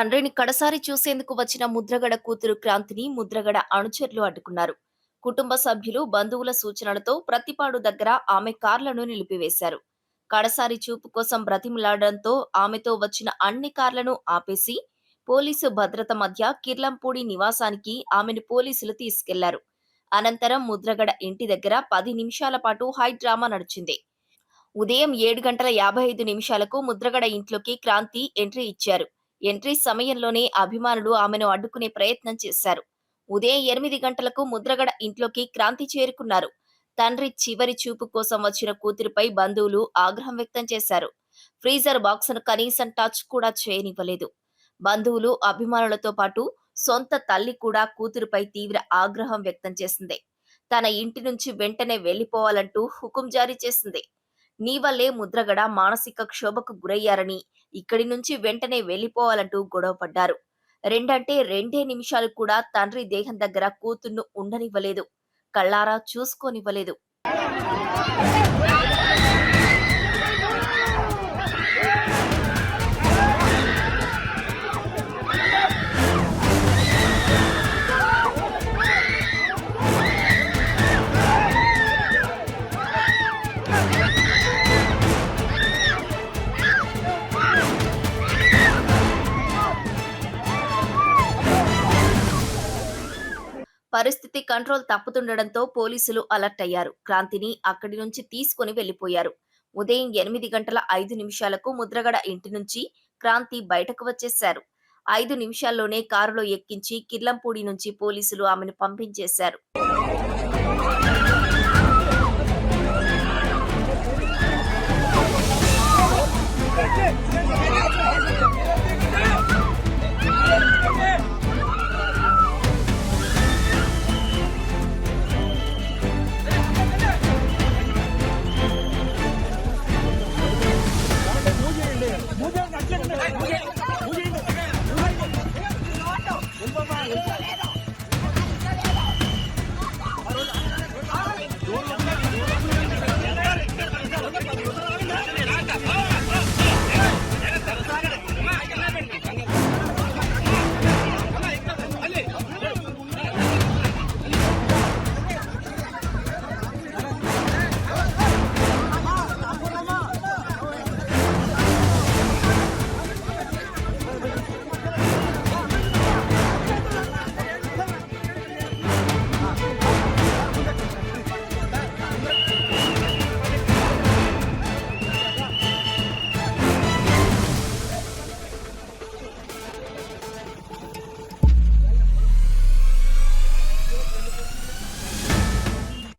తండ్రిని కడసారి చూసేందుకు వచ్చిన ముద్రగడ కూతురు క్రాంతిని ముద్రగడ అనుచరులు అడ్డుకున్నారు. కుటుంబ సభ్యులు, బంధువుల సూచనలతో ప్రతిపాడు దగ్గర ఆమె కార్లను నిలిపివేశారు. కడసారి చూపు కోసం బ్రతిమలాడడంతో ఆమెతో వచ్చిన అన్ని కార్లను ఆపేసి పోలీసు భద్రత మధ్య కిర్లంపూడి నివాసానికి ఆమెను పోలీసులు తీసుకెళ్లారు. అనంతరం ముద్రగడ ఇంటి దగ్గర 10 నిమిషాల పాటు హై డ్రామా నడిచింది. ఉదయం 7:55 ముద్రగడ ఇంట్లోకి క్రాంతి ఎంట్రీ ఇచ్చారు. ఎంట్రీ సమయంలోనే అభిమానులు ఆమెను అడ్డుకునే ప్రయత్నం చేశారు. ఉదయం 8 గంటలకు ముద్రగడ ఇంట్లోకి క్రాంతి చేరుకున్నారు. తండ్రి చివరి చూపు కోసం వచ్చిన కూతురిపై బంధువులు ఆగ్రహం వ్యక్తం చేశారు. ఫ్రీజర్ బాక్స్ను కనీసం టచ్ కూడా చేయనివ్వలేదు. బంధువులు, అభిమానులతో పాటు సొంత తల్లి కూడా కూతురుపై తీవ్ర ఆగ్రహం వ్యక్తం చేసింది. తన ఇంటి నుంచి వెంటనే వెళ్లిపోవాలంటూ హుకుం జారీ చేసింది. నీ వల్లే ముద్రగడ మానసిక క్షోభకు గురయ్యారని, ఇక్కడి నుంచి వెంటనే వెళ్లిపోవాలంటూ గొడవపడ్డారు. రెండంటే రెండే నిమిషాలు కూడా తండ్రి దేహం దగ్గర కూతుర్ను ఉండనివ్వలేదు. కళ్ళారా చూసుకోనివ్వలేదు. పరిస్థితి కంట్రోల్ తప్పుతుండడంతో పోలీసులు అలర్ట్ అయ్యారు. క్రాంతిని అక్కడి నుంచి తీసుకుని వెళ్లిపోయారు. ఉదయం 8:05 ముద్రగడ ఇంటి నుంచి క్రాంతి బయటకు వచ్చేశారు. 5 నిమిషాల్లోనే కారులో ఎక్కించి కిర్లంపూడి నుంచి పోలీసులు ఆమెను పంపించేశారు.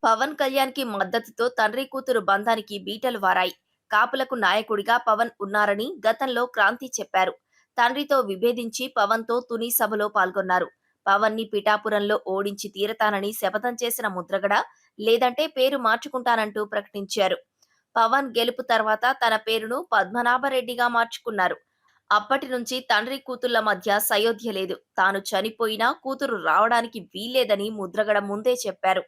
పవన్ కళ్యాణ్ కి మద్దతుతో తండ్రి కూతురు బంధానికి బీటలు వారాయి. కాపులకు నాయకుడిగా పవన్ ఉన్నారని గతంలో క్రాంతి చెప్పారు. తండ్రితో విభేదించి పవన్ తో తుని సభలో పాల్గొన్నారు. పవన్ ని పిఠాపురంలో ఓడించి తీరతానని శపథం చేసిన ముద్రగడ లేదంటే పేరు మార్చుకుంటానంటూ ప్రకటించారు. పవన్ గెలుపు తర్వాత తన పేరును పద్మనాభరెడ్డిగా మార్చుకున్నారు. అప్పటి నుంచి తండ్రి కూతుళ్ల మధ్య సయోధ్య లేదు. తాను చనిపోయినా కూతురు రావడానికి వీల్లేదని ముద్రగడ ముందే చెప్పారు.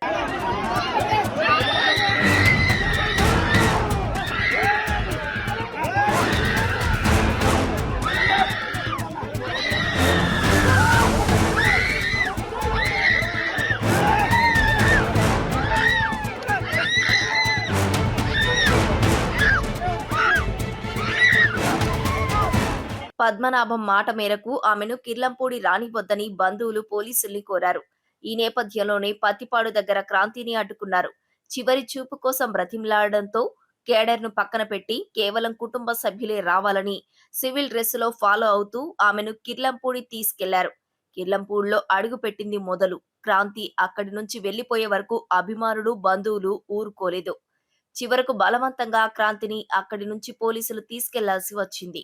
పద్మనాభం మాట మేరకు ఆమెను కిర్లంపూడి రానివద్దని బంధువులు పోలీసుల్ని కోరారు. ఈ నేపథ్యంలోనే పత్తిపాడు దగ్గర క్రాంతిని అడ్డుకున్నారు. చివరి చూపు కోసం బ్రతిమలాడడంతో కేడర్ను పక్కన పెట్టి కేవలం కుటుంబ సభ్యులే రావాలని సివిల్ డ్రెస్సులో ఫాలో అవుతూ ఆమెను కిర్లంపూడి తీసుకెళ్లారు. కిర్లంపూడిలో అడుగు పెట్టింది మొదలు. క్రాంతి అక్కడి నుంచి వెళ్లిపోయే వరకు అభిమానులు, బంధువులు ఊరుకోలేదు. చివరకు బలవంతంగా క్రాంతిని అక్కడి నుంచి పోలీసులు తీసుకెళ్లాల్సి వచ్చింది.